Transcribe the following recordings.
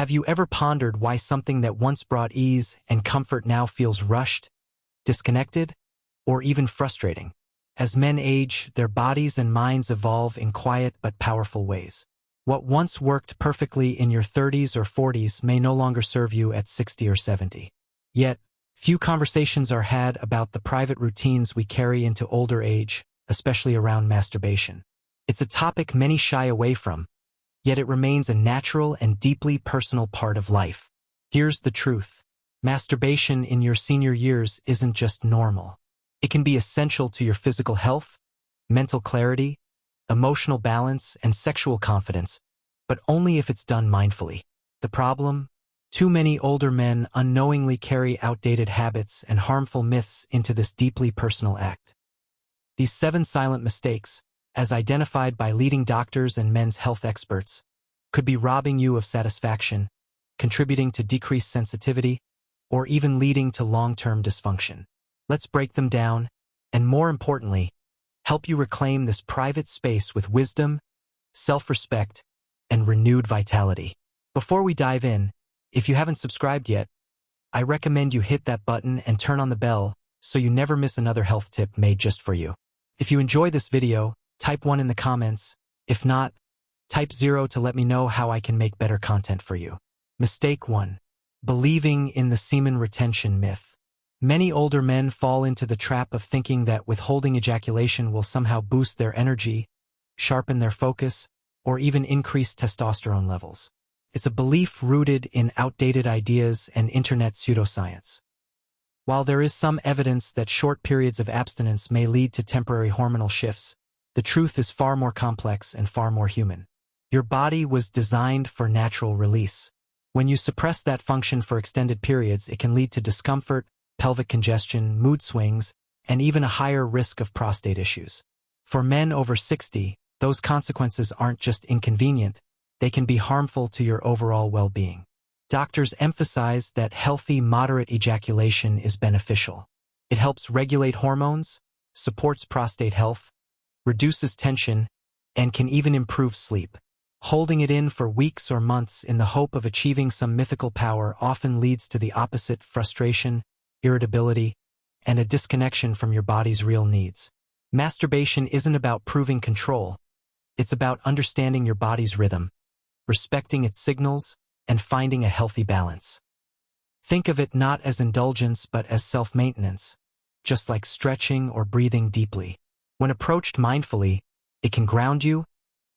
Have you ever pondered why something that once brought ease and comfort now feels rushed, disconnected, or even frustrating? As men age, their bodies and minds evolve in quiet but powerful ways. What once worked perfectly in your 30s or 40s may no longer serve you at 60 or 70. Yet, few conversations are had about the private routines we carry into older age, especially around masturbation. It's a topic many shy away from, yet it remains a natural and deeply personal part of life. Here's the truth. Masturbation in your senior years isn't just normal. It can be essential to your physical health, mental clarity, emotional balance, and sexual confidence, but only if it's done mindfully. The problem? Too many older men unknowingly carry outdated habits and harmful myths into this deeply personal act. These 7 silent mistakes, as identified by leading doctors and men's health experts, could be robbing you of satisfaction, contributing to decreased sensitivity, or even leading to long-term dysfunction. Let's break them down, and more importantly, help you reclaim this private space with wisdom, self-respect, and renewed vitality. Before we dive in, if you haven't subscribed yet, I recommend you hit that button and turn on the bell so you never miss another health tip made just for you. If you enjoy this video, type 1 in the comments. If not, type 0 to let me know how I can make better content for you. Mistake 1. Believing in the semen retention myth. Many older men fall into the trap of thinking that withholding ejaculation will somehow boost their energy, sharpen their focus, or even increase testosterone levels. It's a belief rooted in outdated ideas and internet pseudoscience. While there is some evidence that short periods of abstinence may lead to temporary hormonal shifts, the truth is far more complex and far more human. Your body was designed for natural release. When you suppress that function for extended periods, it can lead to discomfort, pelvic congestion, mood swings, and even a higher risk of prostate issues. For men over 60, those consequences aren't just inconvenient, they can be harmful to your overall well-being. Doctors emphasize that healthy, moderate ejaculation is beneficial. It helps regulate hormones, supports prostate health, reduces tension, and can even improve sleep. Holding it in for weeks or months in the hope of achieving some mythical power often leads to the opposite: frustration, irritability, and a disconnection from your body's real needs. Masturbation isn't about proving control. It's about understanding your body's rhythm, respecting its signals, and finding a healthy balance. Think of it not as indulgence but as self-maintenance, just like stretching or breathing deeply. When approached mindfully, it can ground you,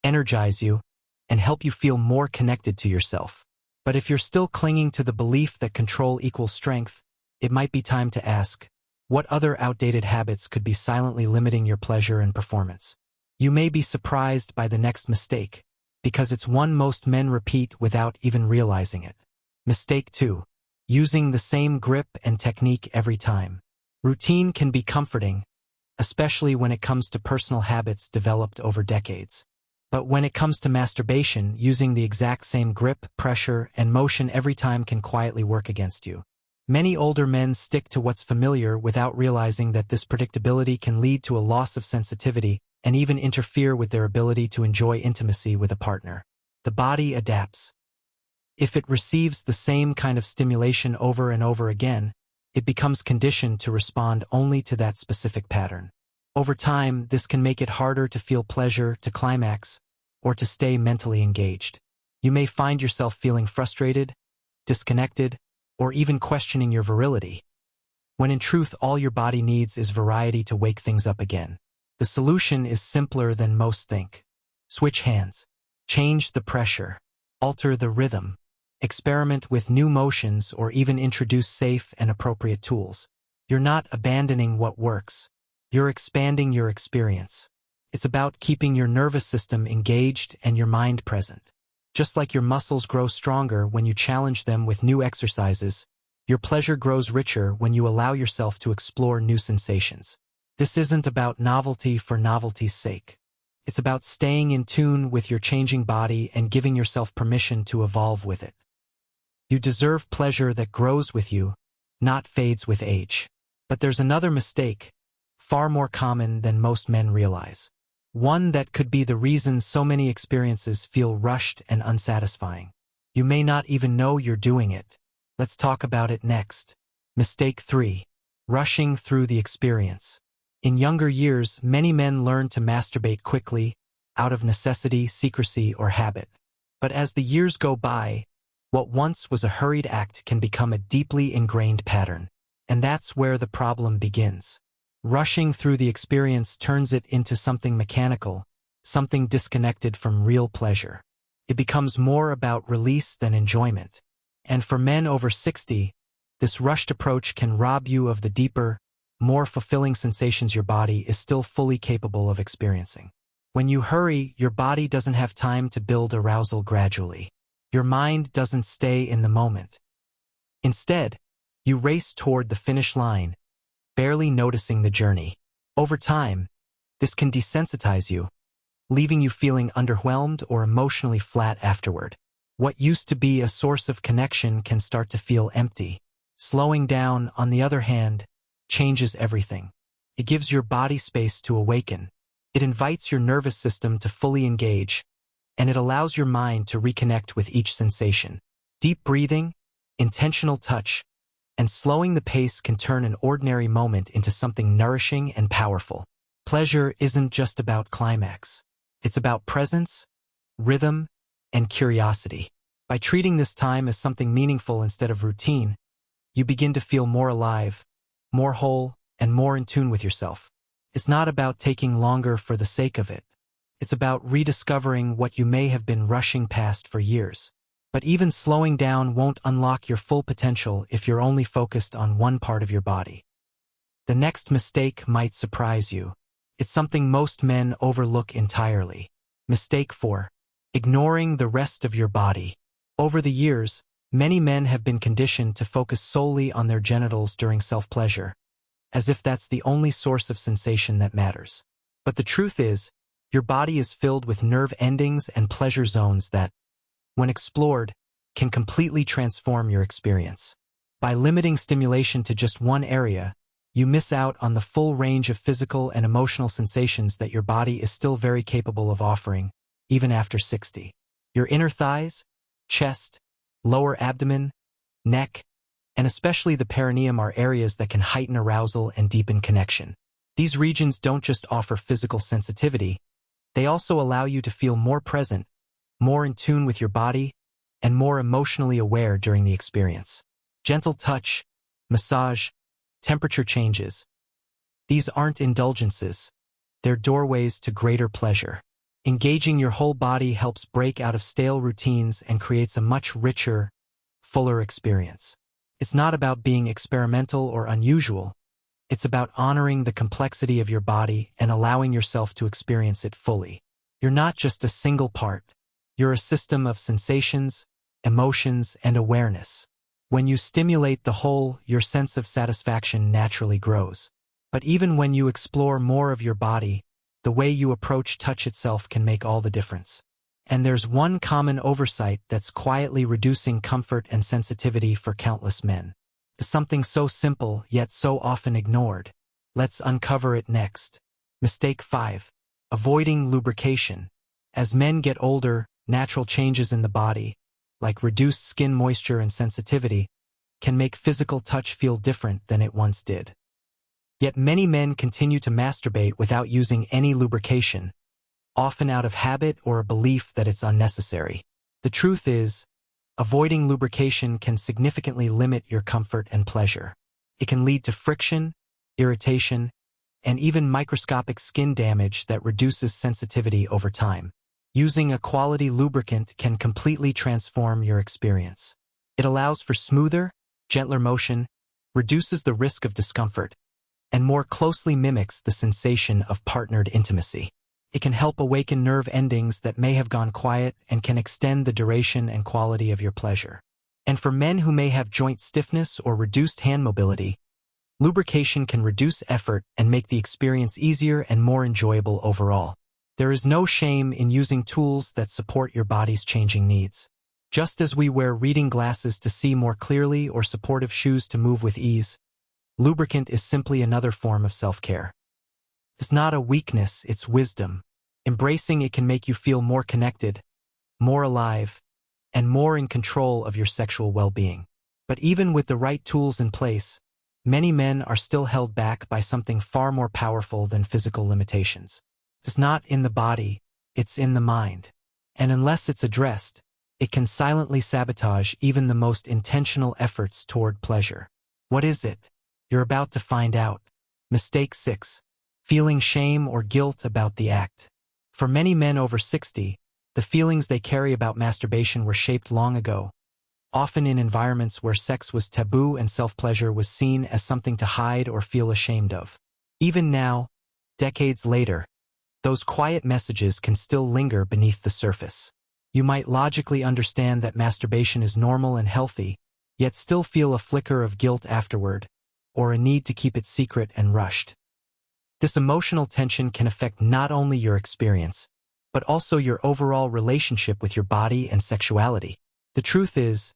energize you, and help you feel more connected to yourself. But if you're still clinging to the belief that control equals strength, it might be time to ask, what other outdated habits could be silently limiting your pleasure and performance? You may be surprised by the next mistake, because it's one most men repeat without even realizing it. Mistake 2. Using the same grip and technique every time. Routine can be comforting, especially when it comes to personal habits developed over decades. But when it comes to masturbation, using the exact same grip, pressure, and motion every time can quietly work against you. Many older men stick to what's familiar without realizing that this predictability can lead to a loss of sensitivity and even interfere with their ability to enjoy intimacy with a partner. The body adapts. If it receives the same kind of stimulation over and over again, it becomes conditioned to respond only to that specific pattern. Over time, this can make it harder to feel pleasure, to climax, or to stay mentally engaged. You may find yourself feeling frustrated, disconnected, or even questioning your virility, when in truth all your body needs is variety to wake things up again. The solution is simpler than most think. Switch hands. Change the pressure. Alter the rhythm. Experiment with new motions or even introduce safe and appropriate tools. You're not abandoning what works. You're expanding your experience. It's about keeping your nervous system engaged and your mind present. Just like your muscles grow stronger when you challenge them with new exercises, your pleasure grows richer when you allow yourself to explore new sensations. This isn't about novelty for novelty's sake. It's about staying in tune with your changing body and giving yourself permission to evolve with it. You deserve pleasure that grows with you, not fades with age. But there's another mistake, far more common than most men realize. One that could be the reason so many experiences feel rushed and unsatisfying. You may not even know you're doing it. Let's talk about it next. Mistake 3. Rushing through the experience. In younger years, many men learn to masturbate quickly, out of necessity, secrecy, or habit. But as the years go by, what once was a hurried act can become a deeply ingrained pattern. And that's where the problem begins. Rushing through the experience turns it into something mechanical, something disconnected from real pleasure. It becomes more about release than enjoyment. And for men over 60, this rushed approach can rob you of the deeper, more fulfilling sensations your body is still fully capable of experiencing. When you hurry, your body doesn't have time to build arousal gradually. Your mind doesn't stay in the moment. Instead, you race toward the finish line, barely noticing the journey. Over time, this can desensitize you, leaving you feeling underwhelmed or emotionally flat afterward. What used to be a source of connection can start to feel empty. Slowing down, on the other hand, changes everything. It gives your body space to awaken. It invites your nervous system to fully engage, and it allows your mind to reconnect with each sensation. Deep breathing, intentional touch, and slowing the pace can turn an ordinary moment into something nourishing and powerful. Pleasure isn't just about climax. It's about presence, rhythm, and curiosity. By treating this time as something meaningful instead of routine, you begin to feel more alive, more whole, and more in tune with yourself. It's not about taking longer for the sake of it. It's about rediscovering what you may have been rushing past for years. But even slowing down won't unlock your full potential if you're only focused on one part of your body. The next mistake might surprise you. It's something most men overlook entirely. Mistake 4. Ignoring the rest of your body. Over the years, many men have been conditioned to focus solely on their genitals during self-pleasure, as if that's the only source of sensation that matters. But the truth is, your body is filled with nerve endings and pleasure zones that, when explored, can completely transform your experience. By limiting stimulation to just one area, you miss out on the full range of physical and emotional sensations that your body is still very capable of offering, even after 60. Your inner thighs, chest, lower abdomen, neck, and especially the perineum are areas that can heighten arousal and deepen connection. These regions don't just offer physical sensitivity, they also allow you to feel more present, more in tune with your body, and more emotionally aware during the experience. Gentle touch, massage, temperature changes. These aren't indulgences. They're doorways to greater pleasure. Engaging your whole body helps break out of stale routines and creates a much richer, fuller experience. It's not about being experimental or unusual. It's about honoring the complexity of your body and allowing yourself to experience it fully. You're not just a single part. You're a system of sensations, emotions, and awareness. When you stimulate the whole, your sense of satisfaction naturally grows. But even when you explore more of your body, the way you approach touch itself can make all the difference. And there's one common oversight that's quietly reducing comfort and sensitivity for countless men. Something so simple, yet so often ignored. Let's uncover it next. Mistake 5. Avoiding lubrication. As men get older, natural changes in the body, like reduced skin moisture and sensitivity, can make physical touch feel different than it once did. Yet many men continue to masturbate without using any lubrication, often out of habit or a belief that it's unnecessary. The truth is, avoiding lubrication can significantly limit your comfort and pleasure. It can lead to friction, irritation, and even microscopic skin damage that reduces sensitivity over time. Using a quality lubricant can completely transform your experience. It allows for smoother, gentler motion, reduces the risk of discomfort, and more closely mimics the sensation of partnered intimacy. It can help awaken nerve endings that may have gone quiet and can extend the duration and quality of your pleasure. And for men who may have joint stiffness or reduced hand mobility, lubrication can reduce effort and make the experience easier and more enjoyable overall. There is no shame in using tools that support your body's changing needs. Just as we wear reading glasses to see more clearly or supportive shoes to move with ease, lubricant is simply another form of self-care. It's not a weakness, it's wisdom. Embracing it can make you feel more connected, more alive, and more in control of your sexual well-being. But even with the right tools in place, many men are still held back by something far more powerful than physical limitations. It's not in the body, it's in the mind. And unless it's addressed, it can silently sabotage even the most intentional efforts toward pleasure. What is it? You're about to find out. Mistake 6. Feeling shame or guilt about the act. For many men over 60, the feelings they carry about masturbation were shaped long ago, often in environments where sex was taboo and self-pleasure was seen as something to hide or feel ashamed of. Even now, decades later, those quiet messages can still linger beneath the surface. You might logically understand that masturbation is normal and healthy, yet still feel a flicker of guilt afterward, or a need to keep it secret and rushed. This emotional tension can affect not only your experience, but also your overall relationship with your body and sexuality. The truth is,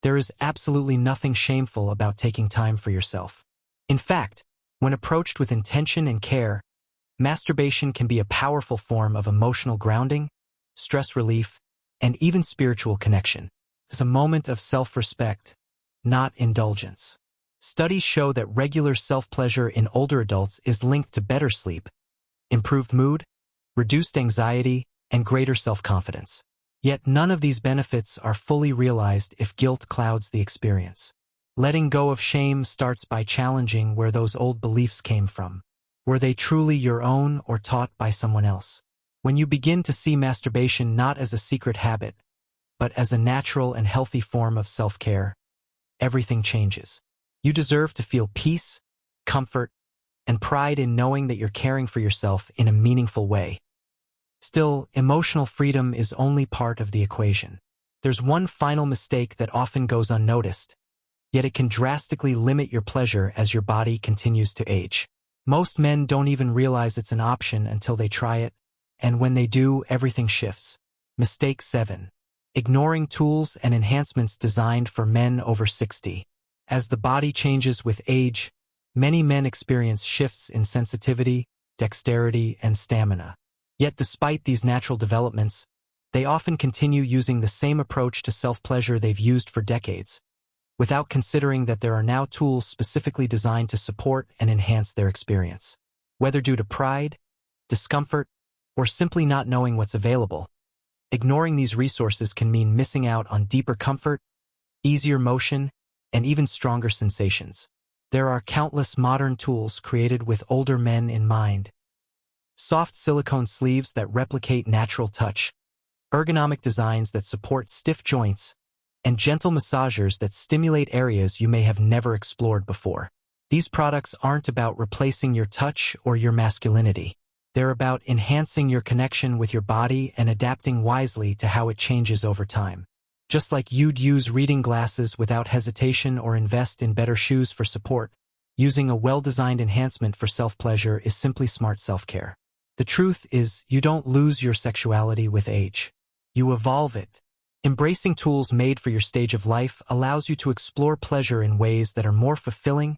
there is absolutely nothing shameful about taking time for yourself. In fact, when approached with intention and care, masturbation can be a powerful form of emotional grounding, stress relief, and even spiritual connection. It's a moment of self-respect, not indulgence. Studies show that regular self-pleasure in older adults is linked to better sleep, improved mood, reduced anxiety, and greater self-confidence. Yet none of these benefits are fully realized if guilt clouds the experience. Letting go of shame starts by challenging where those old beliefs came from. Were they truly your own or taught by someone else? When you begin to see masturbation not as a secret habit, but as a natural and healthy form of self-care, everything changes. You deserve to feel peace, comfort, and pride in knowing that you're caring for yourself in a meaningful way. Still, emotional freedom is only part of the equation. There's one final mistake that often goes unnoticed, yet it can drastically limit your pleasure as your body continues to age. Most men don't even realize it's an option until they try it, and when they do, everything shifts. Mistake 7. Ignoring tools and enhancements designed for men over 60. As the body changes with age, many men experience shifts in sensitivity, dexterity, and stamina. Yet despite these natural developments, they often continue using the same approach to self-pleasure they've used for decades, without considering that there are now tools specifically designed to support and enhance their experience. Whether due to pride, discomfort, or simply not knowing what's available, ignoring these resources can mean missing out on deeper comfort, easier motion, and even stronger sensations. There are countless modern tools created with older men in mind. Soft silicone sleeves that replicate natural touch, ergonomic designs that support stiff joints, and gentle massagers that stimulate areas you may have never explored before. These products aren't about replacing your touch or your masculinity. They're about enhancing your connection with your body and adapting wisely to how it changes over time. Just like you'd use reading glasses without hesitation or invest in better shoes for support, using a well-designed enhancement for self-pleasure is simply smart self-care. The truth is, you don't lose your sexuality with age. You evolve it. Embracing tools made for your stage of life allows you to explore pleasure in ways that are more fulfilling,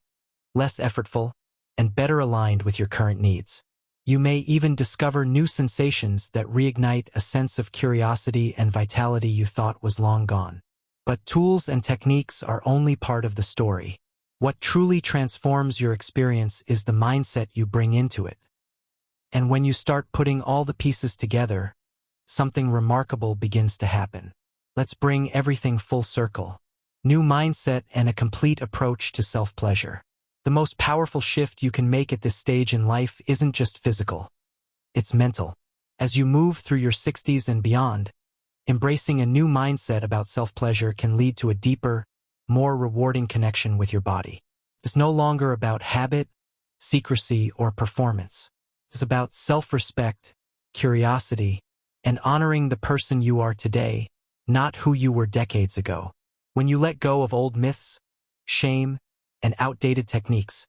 less effortful, and better aligned with your current needs. You may even discover new sensations that reignite a sense of curiosity and vitality you thought was long gone. But tools and techniques are only part of the story. What truly transforms your experience is the mindset you bring into it. And when you start putting all the pieces together, something remarkable begins to happen. Let's bring everything full circle. New mindset and a complete approach to self-pleasure. The most powerful shift you can make at this stage in life isn't just physical. It's mental. As you move through your 60s and beyond, embracing a new mindset about self-pleasure can lead to a deeper, more rewarding connection with your body. It's no longer about habit, secrecy, or performance. It's about self-respect, curiosity, and honoring the person you are today, not who you were decades ago. When you let go of old myths, shame, and outdated techniques,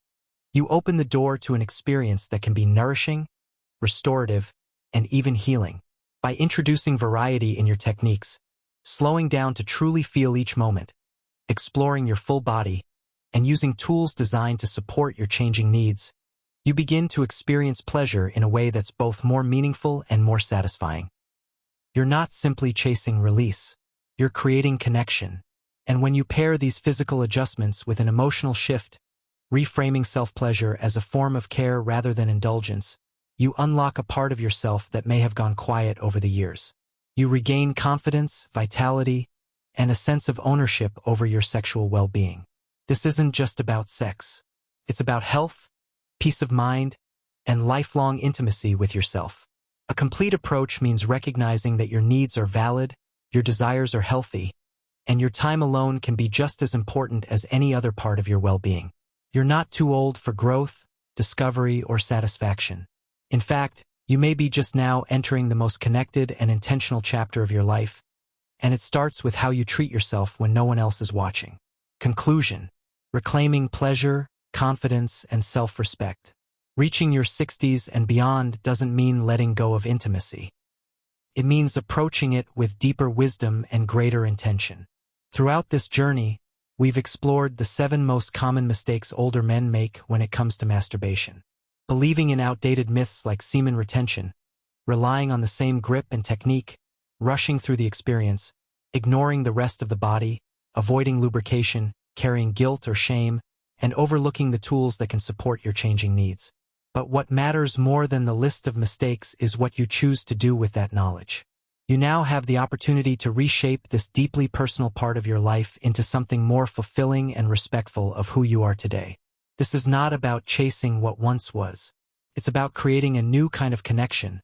you open the door to an experience that can be nourishing, restorative, and even healing. By introducing variety in your techniques, slowing down to truly feel each moment, exploring your full body, and using tools designed to support your changing needs, you begin to experience pleasure in a way that's both more meaningful and more satisfying. You're not simply chasing release. You're creating connection. And when you pair these physical adjustments with an emotional shift, reframing self-pleasure as a form of care rather than indulgence, you unlock a part of yourself that may have gone quiet over the years. You regain confidence, vitality, and a sense of ownership over your sexual well-being. This isn't just about sex. It's about health, peace of mind, and lifelong intimacy with yourself. A complete approach means recognizing that your needs are valid, your desires are healthy, and your time alone can be just as important as any other part of your well-being. You're not too old for growth, discovery, or satisfaction. In fact, you may be just now entering the most connected and intentional chapter of your life, and it starts with how you treat yourself when no one else is watching. Conclusion: reclaiming pleasure, confidence, and self-respect. Reaching your 60s and beyond doesn't mean letting go of intimacy. It means approaching it with deeper wisdom and greater intention. Throughout this journey, we've explored the 7 most common mistakes older men make when it comes to masturbation. Believing in outdated myths like semen retention, relying on the same grip and technique, rushing through the experience, ignoring the rest of the body, avoiding lubrication, carrying guilt or shame, and overlooking the tools that can support your changing needs. But what matters more than the list of mistakes is what you choose to do with that knowledge. You now have the opportunity to reshape this deeply personal part of your life into something more fulfilling and respectful of who you are today. This is not about chasing what once was. It's about creating a new kind of connection,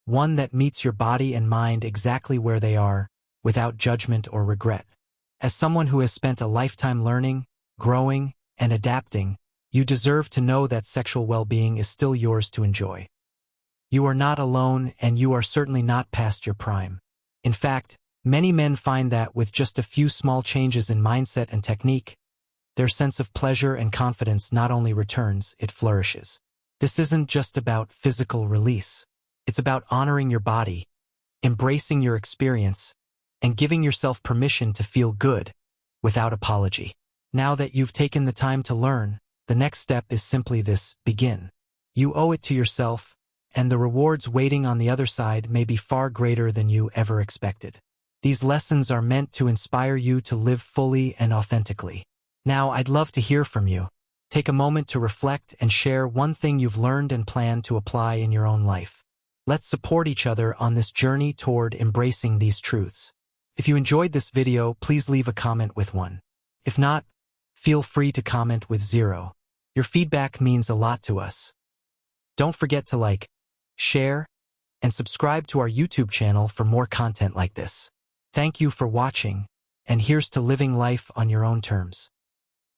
one that meets your body and mind exactly where they are, without judgment or regret. As someone who has spent a lifetime learning, growing, and adapting, you deserve to know that sexual well-being is still yours to enjoy. You are not alone, and you are certainly not past your prime. In fact, many men find that with just a few small changes in mindset and technique, their sense of pleasure and confidence not only returns, it flourishes. This isn't just about physical release. It's about honoring your body, embracing your experience, and giving yourself permission to feel good, without apology. Now that you've taken the time to learn, the next step is simply this: begin. You owe it to yourself, and the rewards waiting on the other side may be far greater than you ever expected. These lessons are meant to inspire you to live fully and authentically. Now, I'd love to hear from you. Take a moment to reflect and share one thing you've learned and plan to apply in your own life. Let's support each other on this journey toward embracing these truths. If you enjoyed this video, please leave a comment with 1. If not, feel free to comment with 0. Your feedback means a lot to us. Don't forget to like, share, and subscribe to our YouTube channel for more content like this. Thank you for watching, and here's to living life on your own terms.